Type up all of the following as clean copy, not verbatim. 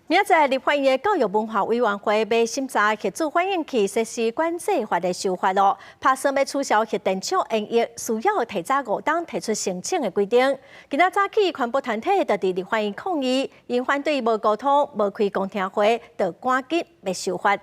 明仔立法院的教育文化委员会要审查协助反映器实施管制法的修法咯，拍算要取消核电厂营业需要提早5天提出申请的规定。今仔早起，环保团体就伫立法院抗议，因反对无沟通、无开公听会，就赶紧要修法。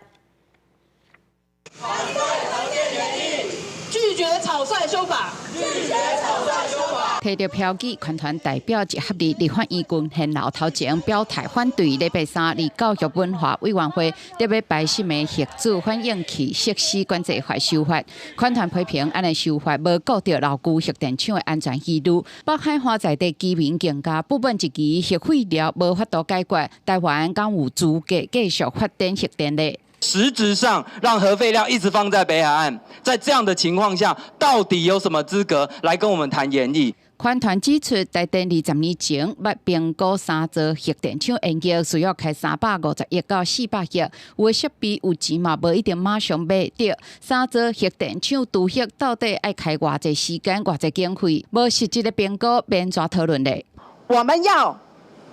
反对合宪原意，拒绝草率修法，拒绝草率修法。提着票据，全团代表集合伫立法院群现楼头前表态反对。礼拜三，伫教育文化委员会特别排审的核子反应器设施管制法修法，全团批评安尼修法无顾到老旧核电厂的安全疑虑。北海华在地居民更加不满一期核废料无法度解决，台湾敢有资格继续发展核电呢？实质上让核废料一直放在北海岸，在这样的情况下，到底有什么资格来跟我们谈研议？全团指出，台电20年前捌评估3座核电厂营业需要开350亿到400亿，有的设备有钱嘛，无一定马上买到。3座核电厂除核到底要开偌济时间、偌济经费，无实际的评估，免怎讨论嘞？我们要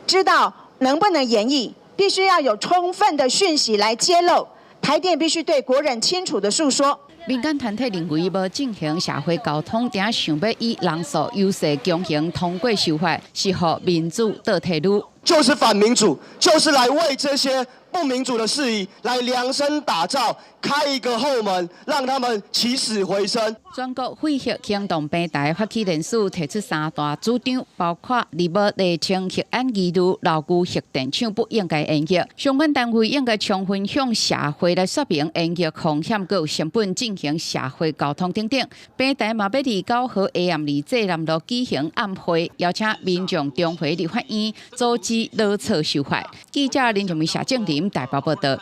知道能不能研议，必须要有充分的讯息来揭露。台电必须对国人清楚的诉说。民间团体认为，无进行社会沟通，定想要以人数优势强行通过修法，是互民主倒退路。就是反民主，就是来为这些不民主的事宜来量身打造，开一个后门，让他们起死回生。全国废核行动平台发起人士提出3大主张，包括厘清核安疑虑、老旧核电厂不应该营业，相关单位应该充分向社会来说明营业风险佮成本，进行社会沟通等等。平台嘛要29号下暗2南路举行暗会，邀请民众重回立法院组织落草修法。记者林仲明、谢正林台北报道。